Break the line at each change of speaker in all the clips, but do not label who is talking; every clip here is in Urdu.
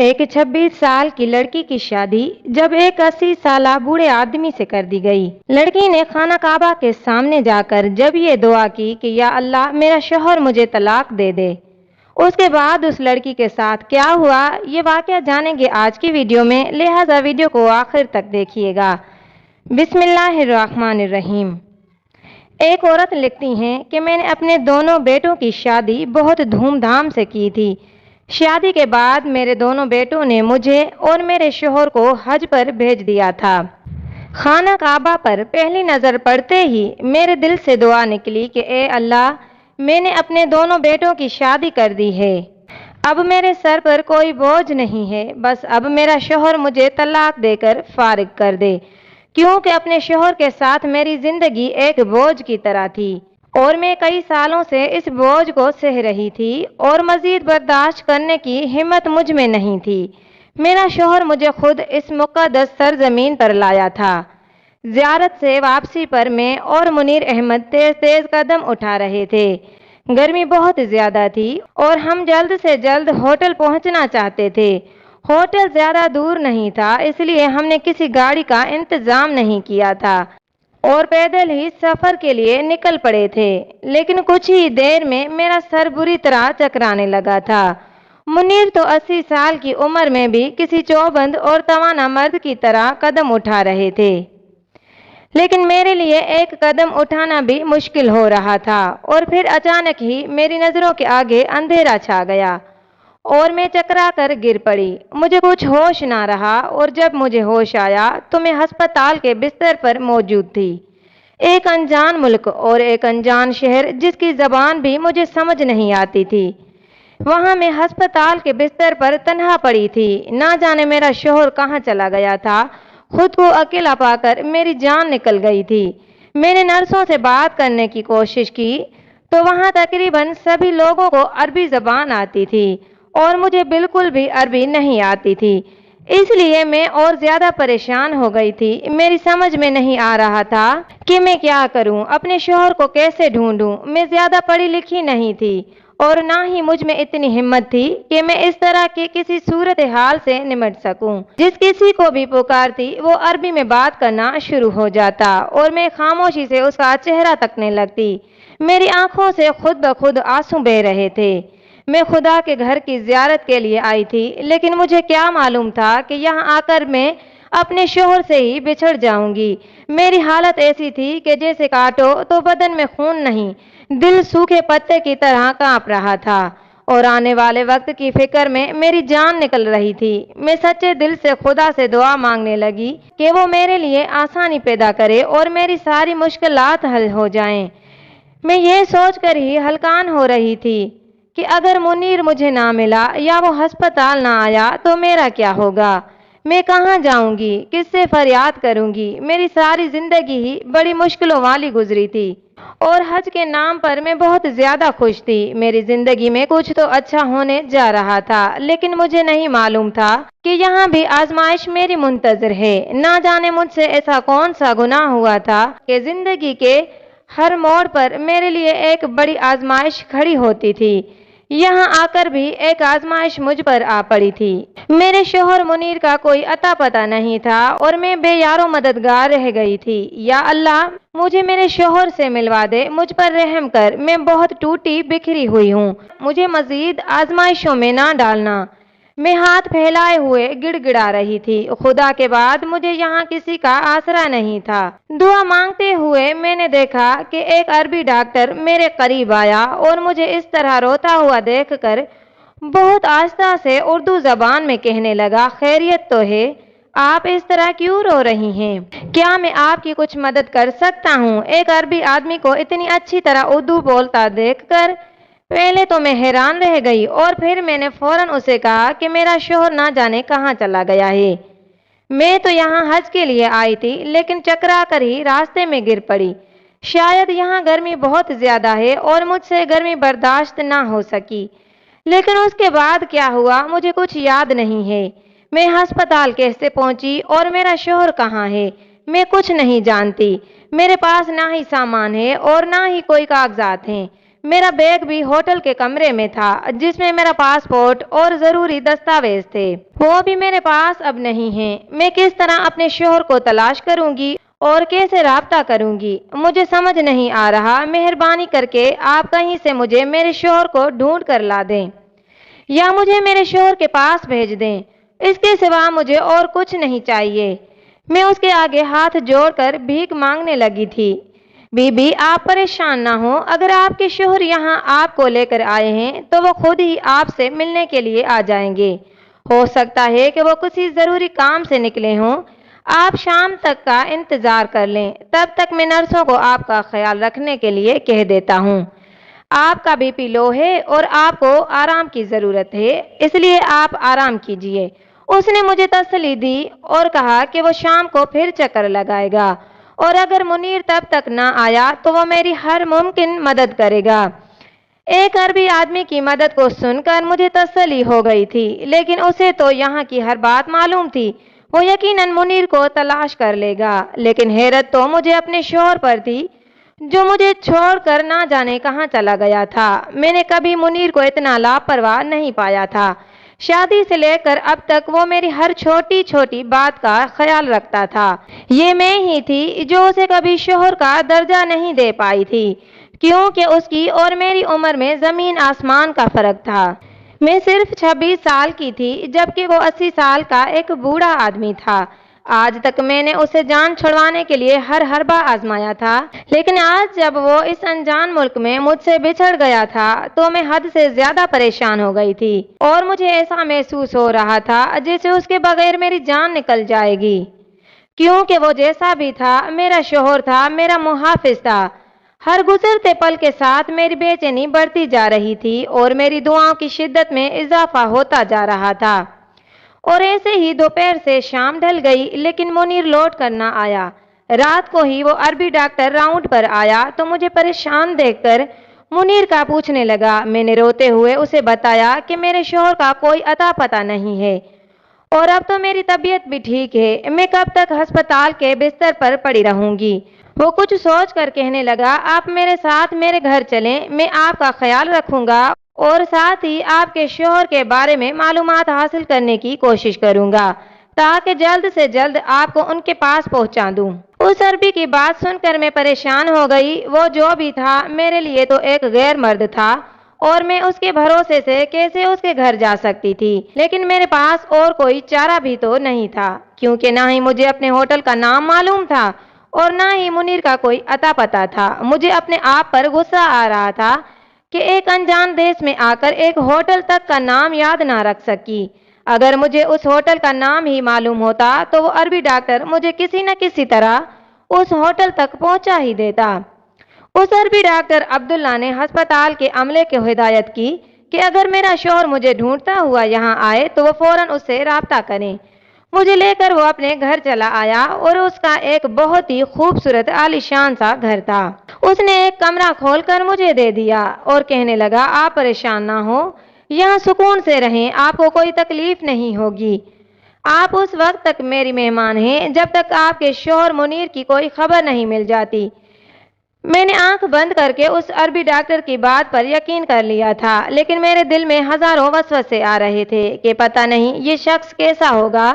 ایک 26 سال کی لڑکی کی شادی جب ایک 80 سالہ بوڑھے آدمی سے کر دی گئی۔ لڑکی نے خانہ کعبہ کے سامنے جا کر جب یہ دعا کی کہ یا اللہ میرا شوہر مجھے طلاق دے دے، اس کے بعد اس لڑکی کے ساتھ کیا ہوا یہ واقعہ جانیں گے آج کی ویڈیو میں، لہٰذا ویڈیو کو آخر تک دیکھیے گا۔ بسم اللہ الرحمن الرحیم۔ ایک عورت لکھتی ہیں کہ میں نے اپنے دونوں بیٹوں کی شادی بہت دھوم دھام سے کی تھی۔ شادی کے بعد میرے دونوں بیٹوں نے مجھے اور میرے شوہر کو حج پر بھیج دیا تھا۔ خانہ کعبہ پر پہلی نظر پڑتے ہی میرے دل سے دعا نکلی کہ اے اللہ، میں نے اپنے دونوں بیٹوں کی شادی کر دی ہے، اب میرے سر پر کوئی بوجھ نہیں ہے، بس اب میرا شوہر مجھے طلاق دے کر فارغ کر دے، کیونکہ اپنے شوہر کے ساتھ میری زندگی ایک بوجھ کی طرح تھی اور میں کئی سالوں سے اس بوجھ کو سہ رہی تھی اور مزید برداشت کرنے کی ہمت مجھ میں نہیں تھی۔ میرا شوہر مجھے خود اس مقدس سرزمین پر لایا تھا۔ زیارت سے واپسی پر میں اور منیر احمد تیز تیز قدم اٹھا رہے تھے۔ گرمی بہت زیادہ تھی اور ہم جلد سے جلد ہوٹل پہنچنا چاہتے تھے۔ ہوٹل زیادہ دور نہیں تھا، اس لیے ہم نے کسی گاڑی کا انتظام نہیں کیا تھا اور پیدل ہی سفر کے لیے نکل پڑے تھے، لیکن کچھ ہی دیر میں میرا سر بری طرح چکرانے لگا تھا۔ منیر تو 80 سال کی عمر میں بھی کسی چوبند اور توانا مرد کی طرح قدم اٹھا رہے تھے، لیکن میرے لیے ایک قدم اٹھانا بھی مشکل ہو رہا تھا اور پھر اچانک ہی میری نظروں کے آگے اندھیرا چھا گیا اور میں چکرا کر گر پڑی۔ مجھے کچھ ہوش نہ رہا اور جب مجھے ہوش آیا تو میں ہسپتال کے بستر پر موجود تھی۔ ایک انجان ملک اور ایک انجان شہر جس کی زبان بھی مجھے سمجھ نہیں آتی تھی، وہاں میں ہسپتال کے بستر پر تنہا پڑی تھی۔ نہ جانے میرا شوہر کہاں چلا گیا تھا، خود کو اکیلا پا کر میری جان نکل گئی تھی۔ میں نے نرسوں سے بات کرنے کی کوشش کی تو وہاں تقریباً سبھی لوگوں کو عربی زبان آتی تھی اور مجھے بالکل بھی عربی نہیں آتی تھی، اس لیے میں اور زیادہ پریشان ہو گئی تھی۔ میری سمجھ میں نہیں آ رہا تھا کہ میں کیا کروں، اپنے شوہر کو کیسے ڈھونڈوں۔ میں زیادہ پڑھی لکھی نہیں تھی اور نہ ہی مجھ میں اتنی ہمت تھی کہ میں اس طرح کی کسی صورتحال سے نمٹ سکوں۔ جس کسی کو بھی پکارتی وہ عربی میں بات کرنا شروع ہو جاتا اور میں خاموشی سے اس کا چہرہ تکنے لگتی۔ میری آنکھوں سے خود بخود آنسو بہہ رہے تھے۔ میں خدا کے گھر کی زیارت کے لیے آئی تھی، لیکن مجھے کیا معلوم تھا کہ یہاں آ کر میں اپنے شوہر سے ہی بچھڑ جاؤں گی۔ میری حالت ایسی تھی کہ جیسے کاٹو تو بدن میں خون نہیں، دل سوکھے پتے کی طرح کانپ رہا تھا اور آنے والے وقت کی فکر میں میری جان نکل رہی تھی۔ میں سچے دل سے خدا سے دعا مانگنے لگی کہ وہ میرے لیے آسانی پیدا کرے اور میری ساری مشکلات حل ہو جائیں۔ میں یہ سوچ کر ہی ہلکان ہو رہی تھی کہ اگر منیر مجھے نہ ملا یا وہ ہسپتال نہ آیا تو میرا کیا ہوگا، میں کہاں جاؤں گی، کس سے فریاد کروں گی۔ میری ساری زندگی ہی بڑی مشکلوں والی گزری تھی اور حج کے نام پر میں بہت زیادہ خوش تھی۔ میری زندگی میں کچھ تو اچھا ہونے جا رہا تھا، لیکن مجھے نہیں معلوم تھا کہ یہاں بھی آزمائش میری منتظر ہے۔ نہ جانے مجھ سے ایسا کون سا گناہ ہوا تھا کہ زندگی کے ہر موڑ پر میرے لیے ایک بڑی آزمائش کھڑی ہوتی تھی۔ یہاں آ کر بھی ایک آزمائش مجھ پر آ پڑی تھی۔ میرے شوہر منیر کا کوئی اتا پتہ نہیں تھا اور میں بے یار و مددگار رہ گئی تھی۔ یا اللہ، مجھے میرے شوہر سے ملوا دے، مجھ پر رحم کر، میں بہت ٹوٹی بکھری ہوئی ہوں، مجھے مزید آزمائشوں میں نہ ڈالنا۔ میں ہاتھ پھیلائے ہوئے گڑ گڑا رہی تھی۔ خدا کے بعد مجھے یہاں کسی کا آسرا نہیں تھا۔ دعا مانگتے ہوئے میں نے دیکھا کہ ایک عربی ڈاکٹر میرے قریب آیا اور مجھے اس طرح روتا ہوا دیکھ کر بہت آہستہ سے اردو زبان میں کہنے لگا، خیریت تو ہے؟ آپ اس طرح کیوں رو رہی ہیں؟ کیا میں آپ کی کچھ مدد کر سکتا ہوں؟ ایک عربی آدمی کو اتنی اچھی طرح اردو بولتا دیکھ کر پہلے تو میں حیران رہ گئی اور پھر میں نے فوراً اسے کہا کہ میرا شوہر نہ جانے کہاں چلا گیا ہے۔ میں تو یہاں حج کے لیے آئی تھی، لیکن چکرا کر ہی راستے میں گر پڑی۔ شاید یہاں گرمی بہت زیادہ ہے اور مجھ سے گرمی برداشت نہ ہو سکی، لیکن اس کے بعد کیا ہوا مجھے کچھ یاد نہیں ہے۔ میں ہسپتال کیسے پہنچی اور میرا شوہر کہاں ہے، میں کچھ نہیں جانتی۔ میرے پاس نہ ہی سامان ہے اور نہ ہی کوئی کاغذات ہیں۔ میرا بیگ بھی ہوٹل کے کمرے میں تھا جس میں میرا پاسپورٹ اور ضروری دستاویز تھے، وہ بھی میرے پاس اب نہیں ہیں۔ میں کس طرح اپنے شوہر کو تلاش کروں گی اور کیسے رابطہ کروں گی؟ مجھے سمجھ نہیں آ رہا۔ مہربانی کر کے آپ کہیں سے مجھے میرے شوہر کو ڈھونڈ کر لا دیں یا مجھے میرے شوہر کے پاس بھیج دیں۔ اس کے سوا مجھے اور کچھ نہیں چاہیے۔ میں اس کے آگے ہاتھ جوڑ کر بھیک مانگنے لگی تھی۔ بی بی آپ پریشان نہ ہوں، اگر آپ کے شوہر یہاں آپ کو لے کر آئے ہیں تو وہ خود ہی آپ سے ملنے کے لیے آ جائیں گے۔ ہو سکتا ہے کہ وہ کسی ضروری کام سے نکلے ہوں۔ آپ شام تک کا انتظار کر لیں، تب تک میں نرسوں کو آپ کا خیال رکھنے کے لیے کہہ دیتا ہوں۔ آپ کا بی پی لو ہے اور آپ کو آرام کی ضرورت ہے، اس لیے آپ آرام کیجیے۔ اس نے مجھے تسلی دی اور کہا کہ وہ شام کو پھر چکر لگائے گا اور اگر منیر تب تک نہ آیا تو وہ میری ہر ممکن مدد کرے گا۔ ایک عربی آدمی کی مدد کو سن کر مجھے تسلی ہو گئی تھی، لیکن اسے تو یہاں کی ہر بات معلوم تھی۔ وہ یقیناً منیر کو تلاش کر لے گا، لیکن حیرت تو مجھے اپنے شوہر پر تھی جو مجھے چھوڑ کر نہ جانے کہاں چلا گیا تھا۔ میں نے کبھی منیر کو اتنا لاپرواہ نہیں پایا تھا۔ شادی سے لے کر اب تک وہ میری ہر چھوٹی چھوٹی بات کا خیال رکھتا تھا۔ یہ میں ہی تھی جو اسے کبھی شوہر کا درجہ نہیں دے پائی تھی، کیونکہ اس کی اور میری عمر میں زمین آسمان کا فرق تھا۔ میں صرف 26 سال کی تھی جبکہ وہ 80 سال کا ایک بوڑھا آدمی تھا۔ آج تک میں نے اسے جان چھڑوانے کے لیے ہر حربہ آزمایا تھا، لیکن آج جب وہ اس انجان ملک میں مجھ سے بچھڑ گیا تھا تو میں حد سے زیادہ پریشان ہو گئی تھی اور مجھے ایسا محسوس ہو رہا تھا جیسے اس کے بغیر میری جان نکل جائے گی، کیونکہ وہ جیسا بھی تھا میرا شوہر تھا، میرا محافظ تھا۔ ہر گزرتے پل کے ساتھ میری بے چینی بڑھتی جا رہی تھی اور میری دعاؤں کی شدت میں اضافہ ہوتا جا رہا تھا۔ اور ایسے ہی دوپہر سے شام ڈھل گئی لیکن منیر لوٹ کر نہ آیا۔ رات کو ہی وہ عربی ڈاکٹر راؤنڈ پر آیا تو مجھے پریشان دیکھ کر منیر کا پوچھنے لگا۔ میں نے روتے ہوئے اسے بتایا کہ میرے شوہر کا کوئی اتا پتہ نہیں ہے اور اب تو میری طبیعت بھی ٹھیک ہے، میں کب تک ہسپتال کے بستر پر پڑی رہوں گی؟ وہ کچھ سوچ کر کہنے لگا، آپ میرے ساتھ میرے گھر چلیں، میں آپ کا خیال رکھوں گا اور ساتھ ہی آپ کے شوہر کے بارے میں معلومات حاصل کرنے کی کوشش کروں گا تاکہ جلد سے جلد آپ کو ان کے پاس پہنچا دوں۔ اس عربی کی بات سن کر میں پریشان ہو گئی۔ وہ جو بھی تھا میرے لیے تو ایک غیر مرد تھا اور میں اس کے بھروسے سے کیسے اس کے گھر جا سکتی تھی، لیکن میرے پاس اور کوئی چارہ بھی تو نہیں تھا، کیونکہ نہ ہی مجھے اپنے ہوٹل کا نام معلوم تھا اور نہ ہی منیر کا کوئی اتا پتہ تھا۔ مجھے اپنے آپ پر غصہ آ رہا تھا کہ ایک انجان دیش میں آ کر ایک ہوٹل تک کا نام یاد نہ رکھ سکی۔ اگر مجھے اس ہوٹل کا نام ہی معلوم ہوتا تو وہ عربی ڈاکٹر مجھے کسی نہ کسی طرح اس ہوٹل تک پہنچا ہی دیتا۔ اس عربی ڈاکٹر عبداللہ نے ہسپتال کے عملے کو ہدایت کی کہ اگر میرا شوہر مجھے ڈھونڈتا ہوا یہاں آئے تو وہ فوراً اس سے رابطہ کریں۔ مجھے لے کر وہ اپنے گھر چلا آیا اور اس کا ایک بہت ہی خوبصورت عالیشان سا گھر تھا۔ اس نے ایک کمرہ کھول کر مجھے دے دیا اور کہنے لگا، آپ پریشان نہ ہو، یہاں سکون سے رہیں، آپ کو کوئی تکلیف نہیں ہوگی۔ آپ اس وقت تک میری مہمان ہیں جب تک آپ کے شوہر منیر کی کوئی خبر نہیں مل جاتی۔ میں نے آنکھ بند کر کے اس عربی ڈاکٹر کی بات پر یقین کر لیا تھا، لیکن میرے دل میں ہزاروں وسوسے آ رہے تھے کہ پتہ نہیں یہ شخص کیسا ہوگا،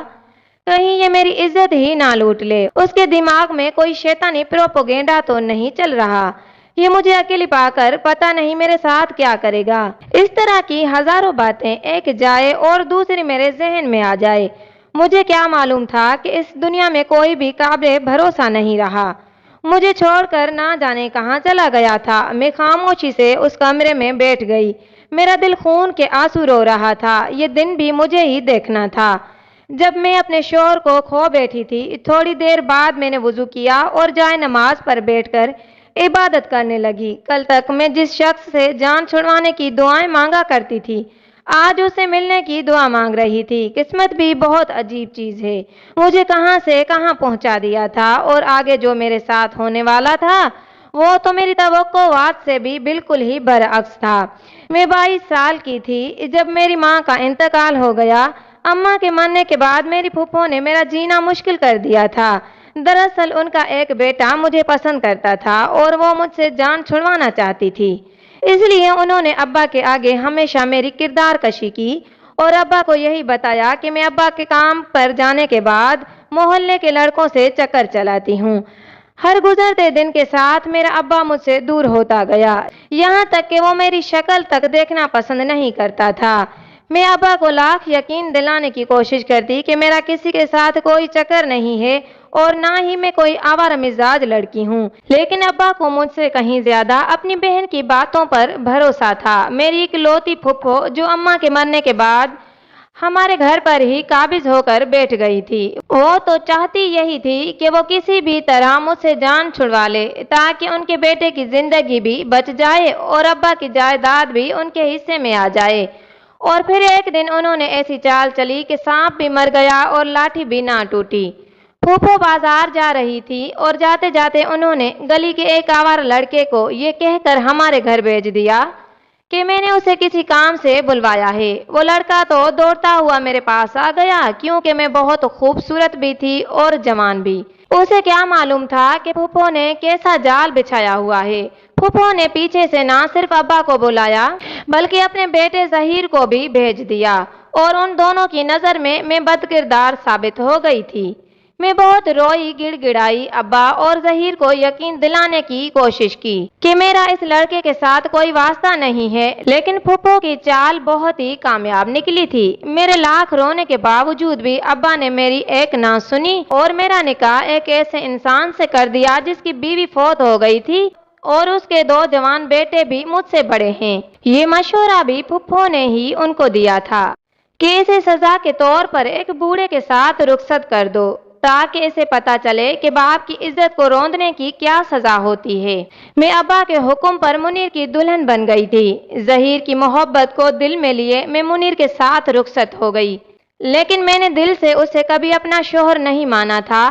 کہیں یہ میری عزت ہی نہ لوٹ لے، اس کے دماغ میں کوئی شیطانی پروپیگنڈا تو نہیں چل رہا، یہ مجھے اکیلی پا کر پتہ نہیں میرے ساتھ کیا کرے گا۔ اس طرح کی ہزاروں باتیں ایک جائے اور دوسری میرے ذہن میں آ جائے۔ مجھے کیا معلوم تھا کہ اس دنیا میں کوئی بھی قابل بھروسہ نہیں رہا، مجھے چھوڑ کر نہ جانے کہاں چلا گیا تھا۔ میں خاموشی سے اس کمرے میں بیٹھ گئی، میرا دل خون کے آنسو رو رہا تھا، یہ دن بھی مجھے ہی دیکھنا تھا جب میں اپنے شوہر کو کھو بیٹھی تھی۔ تھوڑی دیر بعد میں نے وضو کیا اور جائے نماز پر بیٹھ کر عبادت کرنے لگی۔ کل تک میں جس شخص سے جان چھڑوانے کی دعائیں مانگا کرتی تھی، آج اسے ملنے کی دعا مانگ رہی تھی۔ قسمت بھی بہت عجیب چیز ہے، مجھے کہاں سے کہاں پہنچا دیا تھا اور آگے جو میرے ساتھ ہونے والا تھا وہ تو میری توقعات سے بھی بالکل ہی برعکس تھا۔ میں 22 سال کی تھی جب میری ماں کا انتقال ہو گیا۔ اماں کے مرنے کے بعد میری پھوپھو نے میرا جینا مشکل کر دیا تھا۔ دراصل ان کا ایک بیٹا مجھے پسند کرتا تھا اور وہ مجھ سے جان چھڑوانا چاہتی تھی۔ اس لیے انہوں نے ابا کے آگے ہمیشہ میری کردار کشی کی اور ابا کو یہی بتایا کہ میں ابا کے کام پر جانے کے بعد محلے کے لڑکوں سے چکر چلاتی ہوں۔ ہر گزرتے دن کے ساتھ میرا ابا مجھ سے دور ہوتا گیا، یہاں تک کہ وہ میری شکل تک دیکھنا پسند نہیں کرتا تھا۔ میں ابا کو لاکھ یقین دلانے کی کوشش کرتی کہ میرا کسی کے ساتھ کوئی چکر نہیں ہے اور نہ ہی میں کوئی آوارہ مزاج لڑکی ہوں، لیکن ابا کو مجھ سے کہیں زیادہ اپنی بہن کی باتوں پر بھروسہ تھا۔ میری اکلوتی پھپھو جو اماں کے مرنے کے بعد ہمارے گھر پر ہی قابض ہو کر بیٹھ گئی تھی، وہ تو چاہتی یہی تھی کہ وہ کسی بھی طرح مجھ سے جان چھڑوا لے تاکہ ان کے بیٹے کی زندگی بھی بچ جائے اور ابا کی جائیداد بھی ان کے حصے میں آ جائے۔ اور پھر ایک دن انہوں نے ایسی چال چلی کہ سانپ بھی مر گیا اور لاٹھی بھی نہ ٹوٹی۔ پھوپھو بازار جا رہی تھی اور جاتے جاتے انہوں نے گلی کے ایک آوارہ لڑکے کو یہ کہہ کر ہمارے گھر بھیج دیا کہ میں نے اسے کسی کام سے بلوایا ہے۔ وہ لڑکا تو دوڑتا ہوا میرے پاس آ گیا کیونکہ میں بہت خوبصورت بھی تھی اور جوان بھی۔ اسے کیا معلوم تھا کہ پھوپھو نے کیسا جال بچھایا ہوا ہے۔ پھوپھو نے پیچھے سے نہ صرف ابا کو بلایا بلکہ اپنے بیٹے ظہیر کو بھی بھیج دیا اور ان دونوں کی نظر میں بد کردار ثابت ہو گئی تھی۔ میں بہت روئی، گڑ گڑائی، ابا اور ظہیر کو یقین دلانے کی کوشش کی کہ میرا اس لڑکے کے ساتھ کوئی واسطہ نہیں ہے، لیکن پھوپھو کی چال بہت ہی کامیاب نکلی تھی۔ میرے لاکھ رونے کے باوجود بھی ابا نے میری ایک نہ سنی اور میرا نکاح ایک ایسے انسان سے کر دیا جس کی بیوی فوت ہو گئی تھی اور اس کے 2 جوان بیٹے بھی مجھ سے بڑے ہیں۔ یہ مشورہ بھی پھوپھو نے ہی ان کو دیا تھا کہ اسے سزا کے طور پر ایک بوڑھے کے ساتھ رخصت کر دو تاکہ اسے پتا چلے کہ باپ کی عزت کو روندنے کی کیا سزا ہوتی ہے۔ میں ابا کے حکم پر منیر کی دلہن بن گئی تھی۔ ظہیر کی محبت کو دل میں لیے میں منیر کے ساتھ رخصت ہو گئی، لیکن میں نے دل سے اسے کبھی اپنا شوہر نہیں مانا تھا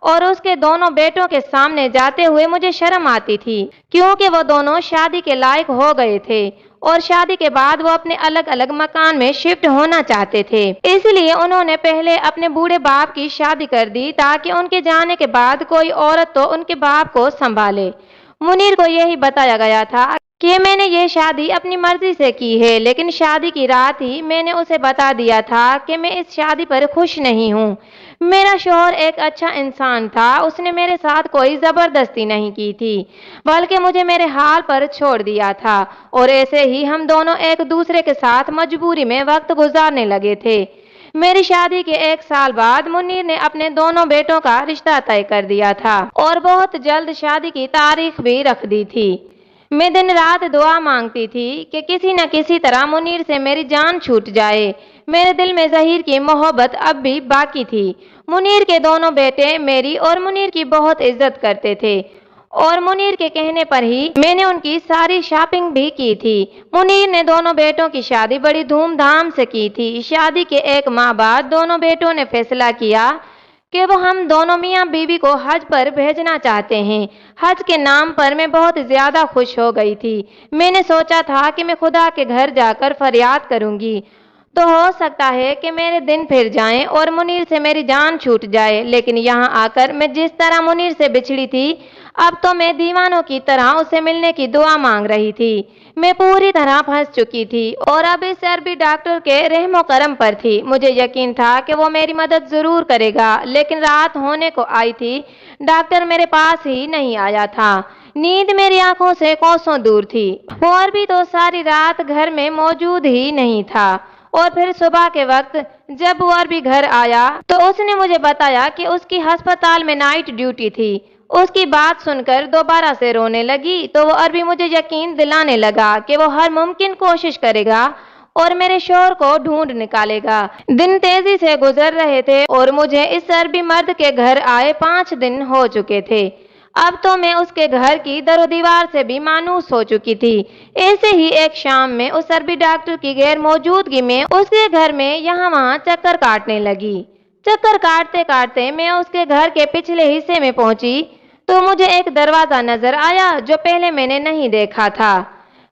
اور اس کے دونوں بیٹوں کے سامنے جاتے ہوئے مجھے شرم آتی تھی کیونکہ وہ دونوں شادی کے لائق ہو گئے تھے اور شادی کے بعد وہ اپنے الگ الگ مکان میں شفٹ ہونا چاہتے تھے۔ اس لیے انہوں نے پہلے اپنے بوڑھے باپ کی شادی کر دی تاکہ ان کے جانے کے بعد کوئی عورت تو ان کے باپ کو سنبھالے۔ منیر کو یہی بتایا گیا تھا کہ میں نے یہ شادی اپنی مرضی سے کی ہے، لیکن شادی کی رات ہی میں نے اسے بتا دیا تھا کہ میں اس شادی پر خوش نہیں ہوں۔ میرا شوہر ایک اچھا انسان تھا، اس نے میرے ساتھ کوئی زبردستی نہیں کی تھی بلکہ مجھے میرے حال پر چھوڑ دیا تھا اور ایسے ہی ہم دونوں ایک دوسرے کے ساتھ مجبوری میں وقت گزارنے لگے تھے۔ میری شادی کے 1 سال بعد منیر نے اپنے دونوں بیٹوں کا رشتہ طے کر دیا تھا اور بہت جلد شادی کی تاریخ بھی رکھ دی تھی۔ میں دن رات دعا مانگتی تھی کہ کسی نہ کسی طرح منیر سے میری جان چھوٹ جائے۔ میرے دل میں ظہیر کی محبت اب بھی باقی تھی۔ منیر کے دونوں بیٹے میری اور منیر کی بہت عزت کرتے تھے اور منیر کے کہنے پر ہی میں نے ان کی ساری شاپنگ بھی کی تھی۔ منیر نے دونوں بیٹوں کی شادی بڑی دھوم دھام سے کی تھی۔ شادی کے 1 ماہ بعد دونوں بیٹوں نے فیصلہ کیا کہ وہ ہم دونوں میاں بیوی کو حج پر بھیجنا چاہتے ہیں۔ حج کے نام پر میں بہت زیادہ خوش ہو گئی تھی۔ میں نے سوچا تھا کہ میں خدا کے گھر جا کر فریاد کروں گی تو ہو سکتا ہے کہ میرے دن پھر جائیں اور منیر سے میری جان چھوٹ جائے، لیکن یہاں آ کر میں جس طرح منیر سے بچھڑی تھی اب تو میں دیوانوں کی طرح اسے ملنے کی دعا مانگ رہی تھی۔ میں پوری طرح پھنس چکی تھی اور اب اس عربی ڈاکٹر کے رحم و کرم پر تھی۔ مجھے یقین تھا کہ وہ میری مدد ضرور کرے گا، لیکن رات ہونے کو آئی تھی، ڈاکٹر میرے پاس ہی نہیں آیا تھا۔ نیند میری آنکھوں سے کوسوں دور تھی۔ وہ عربی تو ساری رات گھر میں موجود ہی نہیں تھا اور پھر صبح کے وقت جب وہ عربی گھر آیا تو اس نے مجھے بتایا کہ اس کی ہسپتال میں نائٹ ڈیوٹی تھی۔ اس کی بات سن کر دوبارہ سے رونے لگی تو وہ عربی مجھے یقین دلانے لگا کہ وہ ہر ممکن کوشش کرے گا اور میرے شوہر کو ڈھونڈ نکالے گا۔ دن تیزی سے گزر رہے تھے اور مجھے اس عربی مرد کے گھر آئے 5 دن ہو چکے تھے۔ اب تو میں اس کے گھر کی در و دیوار سے بھی مانوس ہو چکی تھی۔ ایسے ہی ایک شام میں اس عربی ڈاکٹر کی غیر موجودگی میں اس کے گھر میں یہاں وہاں چکر کاٹنے لگی۔ چکر کاٹتے کاٹتے میں اس کے گھر کے پچھلے حصے میں پہنچی تو مجھے ایک دروازہ نظر آیا جو پہلے میں نے نہیں دیکھا تھا۔